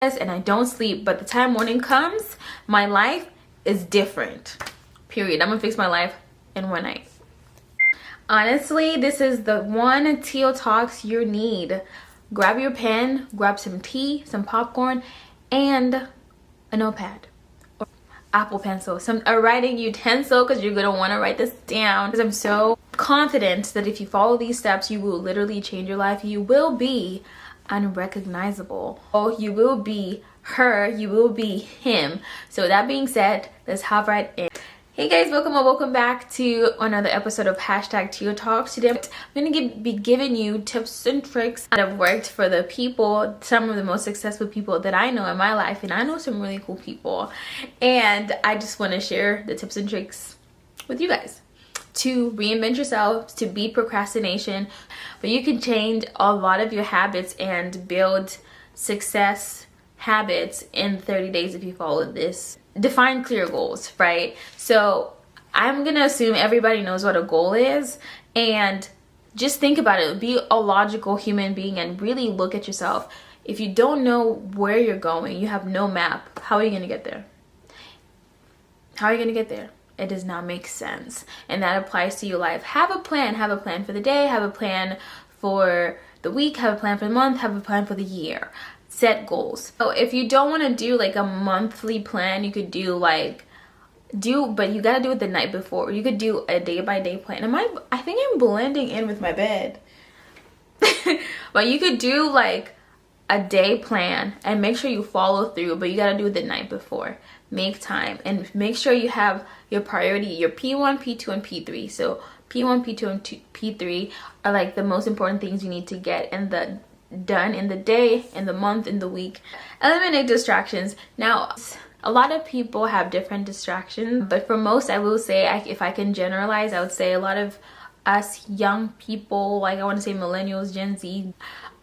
and I don't sleep, but the time morning comes, my life is different. Period. I'm gonna fix my life in one night. Honestly, this is the one Tio Talks you need. Grab your pen, grab some tea, some popcorn, and a notepad. Or Apple Pencil, a writing utensil, because you're gonna want to write this down. Because I'm so confident that if you follow these steps, you will literally change your life. You will be unrecognizable. Oh, you will be her, you will be him. So that being said, let's hop right in. Hey guys, welcome or welcome back to another episode of Tio Talks. Today I'm gonna be giving you tips and tricks that have worked for the people, some of the most successful people that I know in my life, and I know some really cool people, and I just want to share the tips and tricks with you guys to reinvent yourself, to beat procrastination. But you can change a lot of your habits and build success habits in 30 days if you follow this. Define clear goals, right? So I'm gonna assume everybody knows what a goal is, and just think about it. Be a logical human being and really look at yourself. If you don't know where you're going, you have no map, how are you gonna get there? How are you gonna get there? It does not make sense. And that applies to your life. Have a plan for the day, have a plan for the week, have a plan for the month, have a plan for the year. Set goals. So if you don't want to do like a monthly plan, you could do but you gotta do it the night before. You could do a day-by-day plan. I think I'm blending in with my bed. But you could do like a day plan and make sure you follow through, but you gotta do it the night before. Make time and make sure you have your priority, your P1, P2, and P3. So P1, P2, and P3 are like the most important things you need to get done in the day, in the month, in the week. Eliminate distractions. Now, a lot of people have different distractions, but for most, I will say, if I can generalize, I would say a lot of us young people, like I want to say millennials, Gen Z,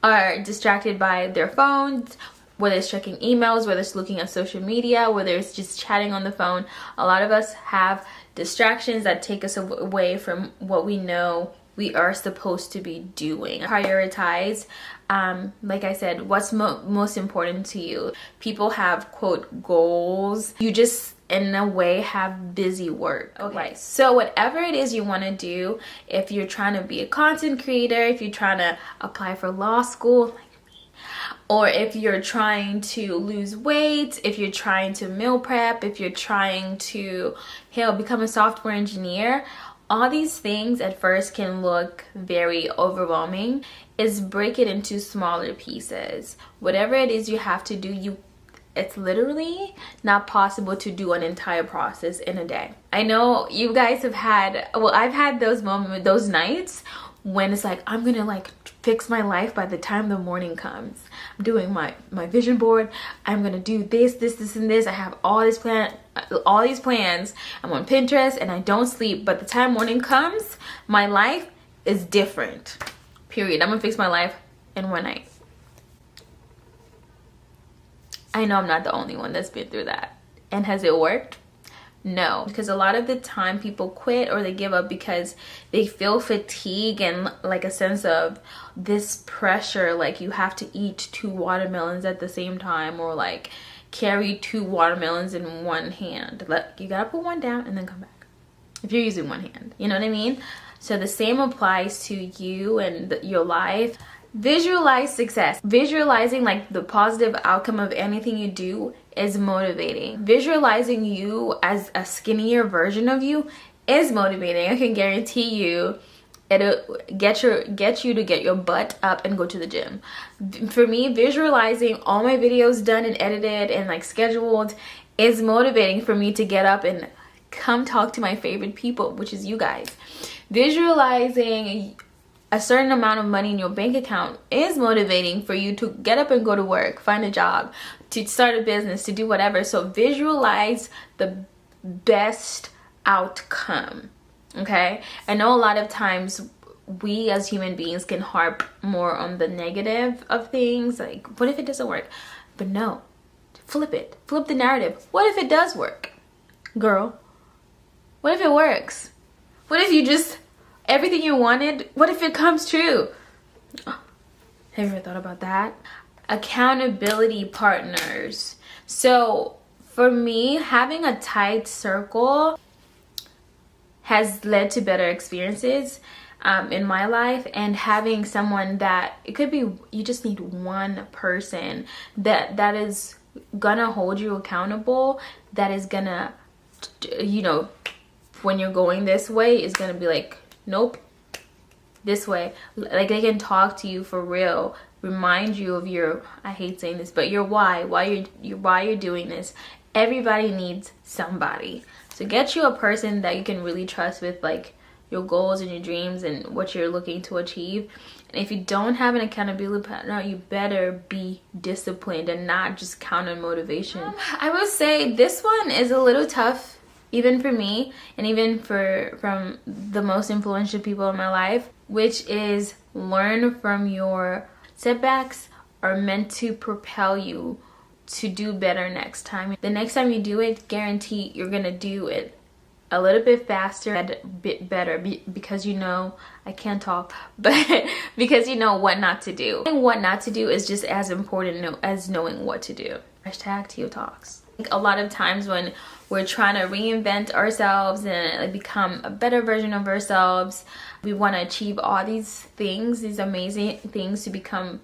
are distracted by their phones, whether it's checking emails, whether it's looking at social media, whether it's just chatting on the phone. A lot of us have distractions that take us away from what we know we are supposed to be doing. Prioritize, like I said, what's most important to you. People have, quote, goals. You just, in a way, have busy work. Okay, so whatever it is you want to do, if you're trying to be a content creator, if you're trying to apply for law school, or if you're trying to lose weight, if you're trying to meal prep, if you're trying to become a software engineer, all these things at first can look very overwhelming. Is break it into smaller pieces. Whatever it is you have to do, it's literally not possible to do an entire process in a day. I know you guys have had, I've had those moments, those nights when it's like, I'm gonna like fix my life by the time the morning comes. I'm doing my vision board. I'm gonna do this, and this. I have all these plans. I'm on Pinterest and I don't sleep, but the time morning comes, my life is different. Period. I'm gonna fix my life in one night. I know I'm not the only one that's been through that. And has it worked? No, because a lot of the time people quit or they give up because they feel fatigue and like a sense of this pressure, like you have to eat 2 watermelons at the same time, or like carry 2 watermelons in one hand. You gotta put one down and then come back if you're using one hand, you know what I mean? So the same applies to you and your life. Visualize success. Visualizing like the positive outcome of anything you do is motivating. Visualizing you as a skinnier version of you is motivating. I can guarantee you it'll get you to get your butt up and go to the gym. For me, visualizing all my videos done and edited and like scheduled is motivating for me to get up and come talk to my favorite people, which is you guys. Visualizing a certain amount of money in your bank account is motivating for you to get up and go to work, find a job, to start a business, to do whatever. So visualize the best outcome. Okay, I know a lot of times we as human beings can harp more on the negative of things, like what if it doesn't work? But no, flip it, flip the narrative. What if it does work, girl? What if it works? What if you just everything you wanted, what if it comes true? Have you ever thought about that? accountability partners. So for me, having a tight circle has led to better experiences in my life, and having someone that, it could be you just need one person that is gonna hold you accountable, that is gonna, you know, when you're going this way, is gonna be like, nope, this way. Like, they can talk to you for real, remind you of your, I hate saying this, but your why you're doing this. Everybody needs somebody. So get you a person that you can really trust with, like, your goals and your dreams and what you're looking to achieve. And if you don't have an accountability partner, you better be disciplined and not just count on motivation. I would say this one is a little tough, even for me, and even from the most influential people in my life, which is learn from your setbacks are meant to propel you to do better next time. The next time you do it, guarantee you're gonna do it a little bit faster and a bit better, because you know, I can't talk, but because you know what not to do. Knowing what not to do is just as important as knowing what to do. Hashtag Tio Talks. A lot of times when we're trying to reinvent ourselves and become a better version of ourselves, we want to achieve all these things, these amazing things, to become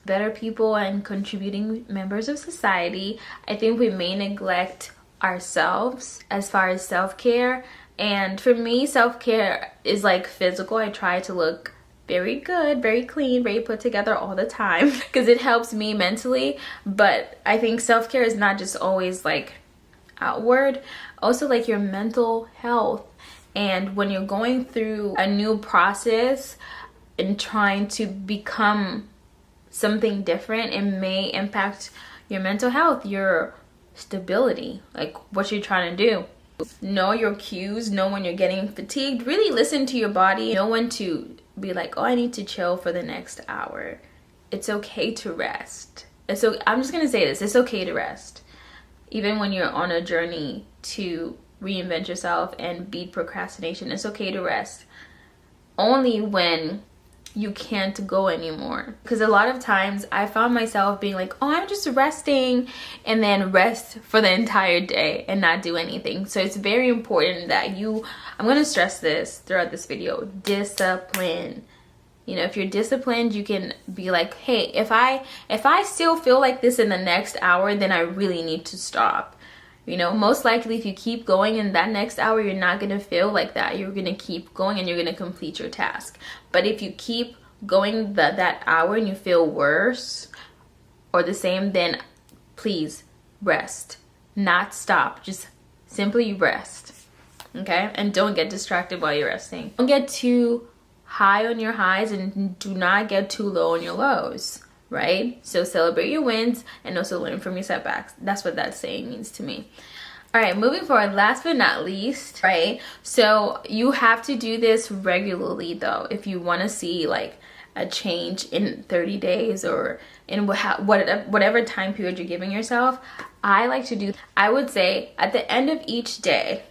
better people and contributing members of society. I think we may neglect ourselves as far as self-care. And for me, self-care is like physical. I try to look very good, very clean, very put together all the time because it helps me mentally. But I think self-care is not just always like outward, also like your mental health. And when you're going through a new process and trying to become something different, it may impact your mental health, your stability, like what you're trying to do. Know your cues, know when you're getting fatigued, really listen to your body, know when to be like, oh, I need to chill for the next hour. It's okay to rest. So I'm just gonna say this, it's okay to rest. Even when you're on a journey to reinvent yourself and beat procrastination, it's okay to rest. Only when you can't go anymore. Because a lot of times I found myself being like, oh, I'm just resting, and then rest for the entire day and not do anything. So it's very important that I'm going to stress this throughout this video, discipline. You know, if you're disciplined, you can be like, hey, if I still feel like this in the next hour, then I really need to stop. You know, most likely if you keep going in that next hour, you're not going to feel like that. You're going to keep going and you're going to complete your task. But if you keep going that hour and you feel worse or the same, then please rest. Not stop. Just simply rest. Okay? And don't get distracted while you're resting. Don't get too high on your highs and do not get too low on your lows. Right? So celebrate your wins and also learn from your setbacks. That's what that saying means to me. All right, moving forward, last but not least, right? So you have to do this regularly though, if you want to see like a change in 30 days or in whatever time period you're giving yourself. I would say at the end of each day,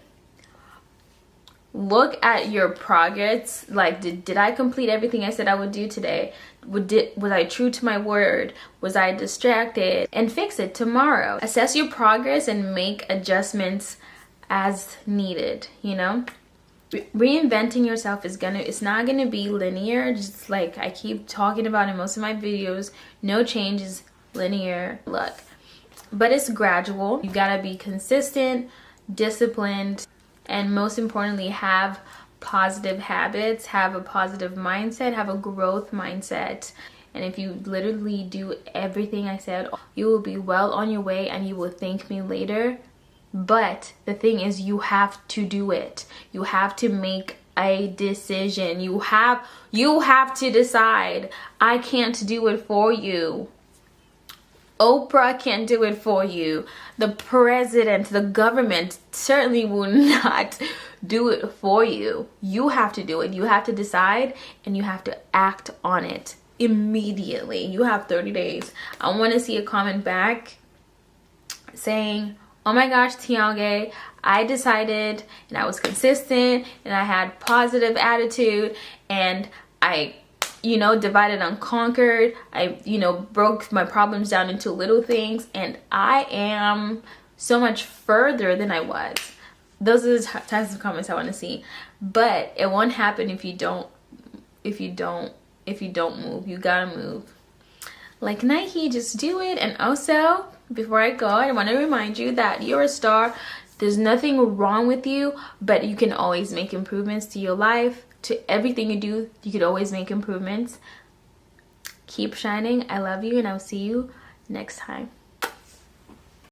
look at your progress. Like, did I complete everything I said I would do today? Was I true to my word? Was I distracted? And fix it tomorrow. Assess your progress and make adjustments as needed, you know? Reinventing yourself it's not gonna be linear, just like I keep talking about in most of my videos. No change is linear, look. But it's gradual. You gotta be consistent, disciplined, and most importantly, have positive habits, have a positive mindset, have a growth mindset. And if you literally do everything I said, you will be well on your way and you will thank me later. But the thing is, you have to do it. You have to make a decision. You have to decide. I can't do it for you. Oprah can't do it for you. The president, the government certainly will not do it for you. You have to do it. You have to decide and you have to act on it immediately. You have 30 days. I want to see a comment back saying, oh my gosh, Tiange, I decided and I was consistent and I had positive attitude and I you know, divided and conquered. I, you know, broke my problems down into little things, and I am so much further than I was. Those are the types of comments I want to see. But it won't happen if you don't move. You gotta move. Like Nike, just do it. And also, before I go, I want to remind you that you're a star. There's nothing wrong with you, but you can always make improvements to your life, to everything you do. You could always make improvements. Keep shining. I love you, and I'll see you next time.